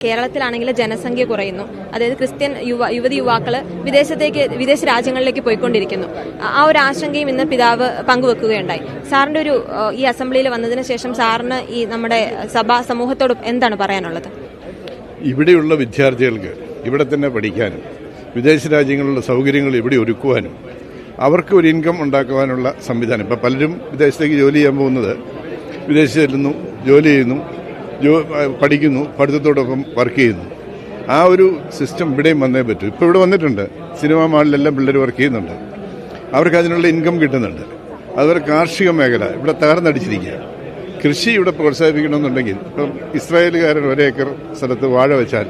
കേരളത്തിലാണെങ്കിൽ ജനസംഖ്യ കുറയുന്നു. അതായത് ക്രിസ്ത്യൻ യുവതി യുവാക്കൾ വിദേശ രാജ്യങ്ങളിലേക്ക് പോയിക്കൊണ്ടിരിക്കുന്നു. ആ ഒരു ആശങ്കയും ഇന്ന് പിതാവ് പങ്കുവെക്കുകയുണ്ടായി. സാറിന്റെ ഈ അസംബ്ലിയിൽ വന്നതിന് ശേഷം സാറിന് ഈ നമ്മുടെ സമൂഹത്തോട് എന്താണ് പറയാനുള്ളത്? ഇവിടെയുള്ള വിദ്യാർത്ഥികൾക്ക് ഇവിടെ തന്നെ പഠിക്കാനും വിദേശ രാജ്യങ്ങളിലുള്ള സൗകര്യങ്ങൾ ഇവിടെ ഒരുക്കുവാനും അവർക്ക് ഒരു ഇൻകം ഉണ്ടാക്കുവാനുള്ള സംവിധാനം. ഇപ്പം പലരും വിദേശത്തേക്ക് ജോലി ചെയ്യാൻ പോകുന്നത് വിദേശത്ത് ചെല്ലുന്നു, ജോലി ചെയ്യുന്നു, പഠിക്കുന്നു, പഠിത്തത്തോടൊപ്പം വർക്ക് ചെയ്യുന്നു. ആ ഒരു സിസ്റ്റം ഇവിടെയും വന്നേ പറ്റൂ. ഇപ്പോൾ ഇവിടെ വന്നിട്ടുണ്ട്, സിനിമാ മാളിലെല്ലാം പിള്ളേർ വർക്ക് ചെയ്യുന്നുണ്ട്, അവർക്ക് അതിനുള്ള ഇൻകം കിട്ടുന്നുണ്ട്. അതുപോലെ കാർഷിക മേഖല ഇവിടെ തകർന്നടിച്ചിരിക്കുക. കൃഷി ഇവിടെ പ്രോത്സാഹിപ്പിക്കണമെന്നുണ്ടെങ്കിൽ ഇപ്പം ഇസ്രായേലുകാരൻ ഒരേക്കർ സ്ഥലത്ത് വാഴ വെച്ചാൽ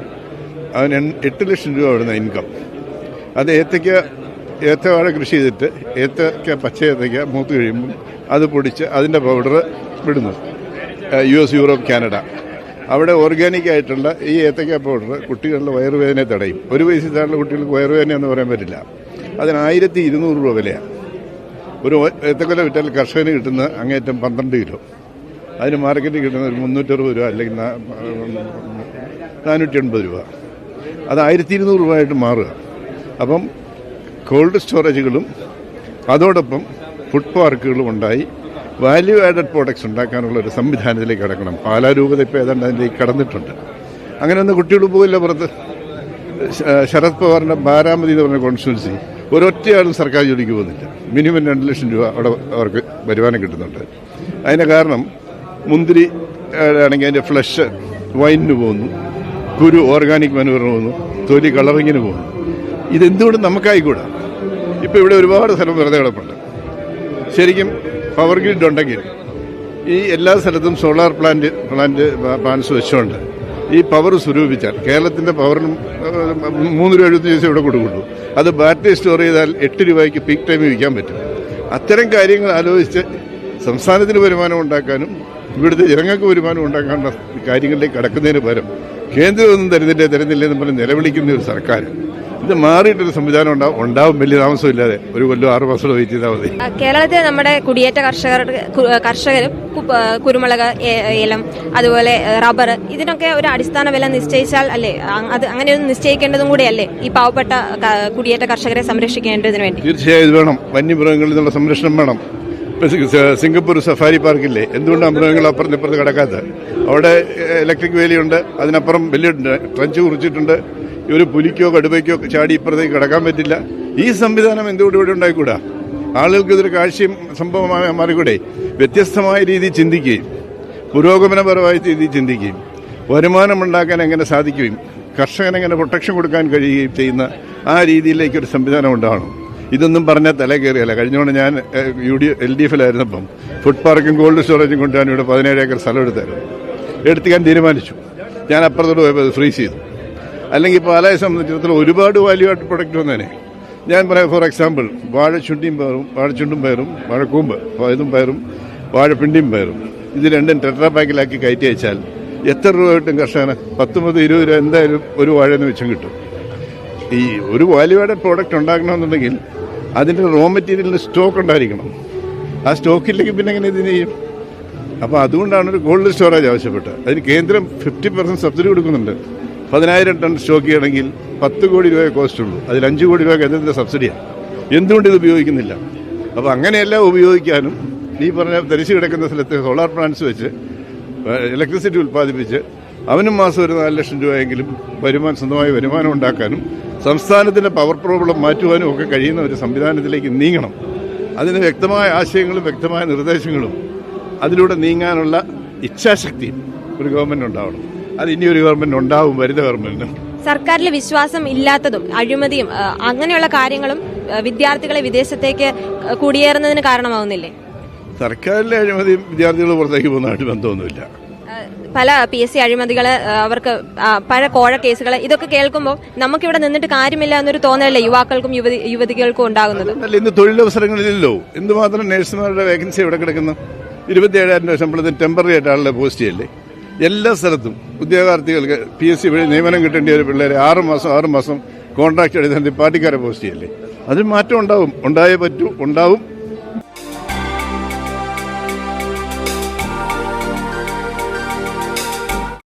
അവന് 8 ലക്ഷം രൂപ വരുന്ന ഇൻകം. അത് ഏത്തവാഴ കൃഷി ചെയ്തിട്ട് ഏത്തക്ക പച്ച ഏത്തക്ക മൂത്ത് കഴിയുമ്പം അത് പൊടിച്ച് അതിൻ്റെ പൗഡർ വിടുന്നു. US, യൂറോപ്പ്, കാനഡ അവിടെ ഓർഗാനിക് ആയിട്ടുള്ള ഈ ഏത്തക്ക പൗഡർ കുട്ടികളുടെ വയറുവേദനയെ തടയും. ഒരു വയസ്സിൽ താഴെ കുട്ടികൾക്ക് വയറുവേദന എന്ന് പറയാൻ പറ്റില്ല. അതിന് 1200 രൂപ വിലയാണ്. ഒരു ഏത്തക്കൊല വിറ്റാൽ കർഷകന് കിട്ടുന്ന അങ്ങേറ്റം 12 കിലോ. അതിന് മാർക്കറ്റിൽ കിട്ടുന്ന ഒരു 360 രൂപ അല്ലെങ്കിൽ 480 രൂപ. അത് 1200 രൂപയായിട്ട് മാറുക. അപ്പം കോൾഡ് സ്റ്റോറേജുകളും അതോടൊപ്പം ഫുഡ് പാർക്കുകളും ഉണ്ടായി വാല്യൂ ആഡഡ് പ്രോഡക്ട്സ് ഉണ്ടാക്കാനുള്ള ഒരു സംവിധാനത്തിലേക്ക് കടക്കണം. പാലാ രൂപത ഇപ്പോൾ ഏതാണ്ട് അതിലേക്ക് കടന്നിട്ടുണ്ട്. അങ്ങനെയൊന്നും കുട്ടികൾ പോകില്ല പുറത്ത്. ശരത് പവാറിൻ്റെ ബാരാമതി എന്ന് പറഞ്ഞ കോൺസ്റ്റിറ്റ്യുവൻസി ഒരൊറ്റയാളും സർക്കാർ ജോലിക്ക് പോകുന്നില്ല. മിനിമം 2 ലക്ഷം രൂപ അവിടെ അവർക്ക് വരുമാനം കിട്ടുന്നുണ്ട്. അതിൻ്റെ കാരണം മുന്തിരി ആണെങ്കിൽ അതിൻ്റെ ഫ്ലഷ് വൈനിന് പോകുന്നു, കുരു ഓർഗാനിക് മാനുവറിന് പോകുന്നു, തൊലി കളറിങ്ങിന് പോകുന്നു. ഇതെന്തുകൊണ്ട് നമുക്കായിക്കൂടാ? ഇപ്പോൾ ഇവിടെ ഒരുപാട് സ്ഥലം വെറുതെ കിടപ്പുണ്ട്. ശരിക്കും പവർ ഗ്രിഡ് ഉണ്ടെങ്കിൽ ഈ എല്ലാ സ്ഥലത്തും സോളാർ പ്ലാന്റ്സ് വെച്ചുകൊണ്ട് ഈ പവർ സ്വരൂപിച്ചാൽ കേരളത്തിൻ്റെ പവറിനും 3.75 ഇവിടെ കൊടുക്കുള്ളൂ. അത് ബാറ്ററി സ്റ്റോർ ചെയ്താൽ 8 രൂപയ്ക്ക് പീക്ക് ടൈമിൽ വിൽക്കാൻ പറ്റും. അത്തരം കാര്യങ്ങൾ ആലോചിച്ച് സംസ്ഥാനത്തിന് വരുമാനം ഉണ്ടാക്കാനും ഇവിടുത്തെ ജനങ്ങൾക്ക് വരുമാനം ഉണ്ടാക്കാനുള്ള കാര്യങ്ങളിലേക്ക് കടക്കുന്നതിന് പകരം കേന്ദ്രം ഒന്നും തരുന്നില്ല എന്ന് പറഞ്ഞ് നിലവിളിക്കുന്ന ഒരു സർക്കാർ, ഇത് മാറിയിട്ടൊരു സംവിധാനം ഉണ്ടാവും. വലിയ താമസമില്ലാതെ 1 കൊല്ലം 6 മാസം വെയിറ്റ് ചെയ്താൽ മതി. കേരളത്തിൽ നമ്മുടെ കുടിയേറ്റ കർഷകരും കുരുമുളക്, ഏലം, അതുപോലെ റബ്ബർ, ഇതിനൊക്കെ ഒരു അടിസ്ഥാന വില നിശ്ചയിച്ചാൽ അല്ലേ, അത് അങ്ങനെയൊന്നും നിശ്ചയിക്കേണ്ടതും കൂടിയല്ലേ ഈ പാവപ്പെട്ട കുടിയേറ്റ കർഷകരെ സംരക്ഷിക്കേണ്ടതിന് വേണ്ടി? തീർച്ചയായും ഇത് വേണം. വന്യമൃഗങ്ങളിൽ നിന്നുള്ള സംരക്ഷണം വേണം. സിംഗപ്പൂർ സഫാരി പാർക്കില്ലേ, എന്തുകൊണ്ടാണ് മൃഗങ്ങൾ അപ്പുറത്ത് കിടക്കാത്തത്? അവിടെ ഇലക്ട്രിക് വേലിയുണ്ട്, അതിനപ്പുറം വലിയ ട്രഞ്ച് കുറിച്ചിട്ടുണ്ട്. ഒരു പുലിക്കോ കടുവയ്ക്കോ ചാടി ഇപ്പുറത്തേക്ക് കിടക്കാൻ പറ്റില്ല. ഈ സംവിധാനം എന്തുകൊണ്ട് ഇവിടെ ഉണ്ടായിക്കൂടാ? ആളുകൾക്ക് ഇതൊരു കാഴ്ചയും സംഭവമായി മാറിക്കൂടെ? വ്യത്യസ്തമായ രീതിയിൽ ചിന്തിക്കുകയും പുരോഗമനപരമായ രീതിയിൽ ചിന്തിക്കുകയും വരുമാനമുണ്ടാക്കാൻ എങ്ങനെ സാധിക്കുകയും കർഷകനെങ്ങനെ പ്രൊട്ടക്ഷൻ കൊടുക്കാൻ കഴിയുകയും ചെയ്യുന്ന ആ രീതിയിലേക്കൊരു സംവിധാനം ഉണ്ടാവണം. ഇതൊന്നും പറഞ്ഞാൽ തല കയറിയല്ല. കഴിഞ്ഞോണ്ട് ഞാൻ LDFിലായിരുന്നപ്പം ഫുഡ് പാർക്കും കോൾഡ് സ്റ്റോറേജും കൊണ്ട് ഞാൻ ഇവിടെ 17 ഏക്കർ സ്ഥലം എടുത്തിക്കാൻ തീരുമാനിച്ചു. ഞാൻ അപ്പുറത്തോട്ട് പോയപ്പോൾ അത് ഫ്രീസ് ചെയ്തു. അല്ലെങ്കിൽ പാലായെ സംബന്ധിച്ചിടത്തോളം ഒരുപാട് വാല്യൂ ആയിട്ട് പ്രൊഡക്റ്റ് വന്നേനെ. ഞാൻ പറയാം, ഫോർ എക്സാമ്പിൾ വാഴച്ചുണ്ടും പയറും, വാഴക്കൂമ്പ് ഇതും പയറും, വാഴപ്പിണ്ടിയും പയറും, ഇത് രണ്ടും ടെട്രാ പാക്കിലാക്കി കയറ്റി അയച്ചാൽ എത്ര രൂപ കിട്ടും കർഷകന്? 10-20 രൂപ എന്തായാലും ഒരു വാഴയെന്ന് വെച്ചും കിട്ടും. ഈ ഒരു വാല്യൂ ആഡഡ് പ്രോഡക്റ്റ് ഉണ്ടാക്കണമെന്നുണ്ടെങ്കിൽ അതിൻ്റെ റോ മെറ്റീരിയലിന് സ്റ്റോക്ക് ഉണ്ടായിരിക്കണം. ആ സ്റ്റോക്കില്ലെങ്കിൽ പിന്നെ എങ്ങനെ ഇതിന് ചെയ്യും? അപ്പോൾ അതുകൊണ്ടാണ് ഒരു കോൾഡ് സ്റ്റോറേജ് ആവശ്യപ്പെട്ടത്. അതിന് കേന്ദ്രം 50% സബ്സിഡി കൊടുക്കുന്നുണ്ട്. 10,000 ടൺ സ്റ്റോക്ക് ചെയ്യണമെങ്കിൽ 10 കോടി രൂപയെ കോസ്റ്റ് ഉള്ളൂ. അതിൽ 5 കോടി രൂപ കേന്ദ്രത്തിൻ്റെ സബ്സിഡിയാണ്. എന്തുകൊണ്ട് ഇത് ഉപയോഗിക്കുന്നില്ല? അപ്പോൾ അങ്ങനെയെല്ലാം ഉപയോഗിക്കാനും ഈ പറഞ്ഞ തരിശ് കിടക്കുന്ന സ്ഥലത്ത് സോളാർ പ്ലാന്റ്സ് വെച്ച് ഇലക്ട്രിസിറ്റി ഉൽപ്പാദിപ്പിച്ച് അവനും മാസം ഒരു 4 ലക്ഷം രൂപയെങ്കിലും സ്വന്തമായി വരുമാനം ഉണ്ടാക്കാനും സംസ്ഥാനത്തിൻ്റെ പവർ പ്രോബ്ലം മാറ്റുവാനും ഒക്കെ കഴിയുന്ന ഒരു സംവിധാനത്തിലേക്ക് നീങ്ങണം. അതിന് വ്യക്തമായ ആശയങ്ങളും വ്യക്തമായ നിർദ്ദേശങ്ങളും അതിലൂടെ നീങ്ങാനുള്ള ഇച്ഛാശക്തിയും ഒരു ഗവൺമെൻറ് ഉണ്ടാവണം. അത് ഇനിയൊരു ഗവൺമെന്റ് ഉണ്ടാവും, വരുന്ന ഗവൺമെന്റിന്. സർക്കാരിൽ വിശ്വാസം ഇല്ലാത്തതും അഴിമതിയും അങ്ങനെയുള്ള കാര്യങ്ങളും വിദ്യാർത്ഥികളെ വിദേശത്തേക്ക് കുടിയേറുന്നതിന് കാരണമാവുന്നില്ലേ? സർക്കാരിലെ അഴിമതിയും വിദ്യാർത്ഥികൾ പുറത്തേക്ക് പോകുന്നതായിട്ട് ബന്ധമൊന്നുമില്ല. പല PSC അഴിമതികള്, അവർക്ക് പല കോഴ കേസുകൾ, ഇതൊക്കെ കേൾക്കുമ്പോൾ നമുക്കിവിടെ നിന്നിട്ട് കാര്യമില്ല എന്നൊരു തോന്നലല്ലേ യുവാക്കൾക്കും യുവതികൾക്കും ഉണ്ടാകുന്നത്? ഇന്ന് തൊഴിലവസരങ്ങളില്ലല്ലോ. എന്തുമാത്രം നഴ്സുമാരുടെ വേക്കൻസി ഇവിടെ കിടക്കുന്നു. 27,000 രൂപ ശമ്പളത്തിന് ടെമ്പററി ആയിട്ട് ആളുടെ പോസ്റ്റ് ചെയ്യല്ലേ? എല്ലാ സ്ഥലത്തും ഉദ്യോഗാർത്ഥികൾക്ക് PSC വഴി നിയമനം കിട്ടേണ്ട ഒരു പിള്ളേരെ 6 മാസം കോൺട്രാക്ട് എടുത്ത് പാർട്ടിക്കാരെ പോസ്റ്റ് ചെയ്യല്ലേ? അതിൽ മാറ്റം ഉണ്ടാവും. ഉണ്ടായേ പറ്റൂ, ഉണ്ടാവും.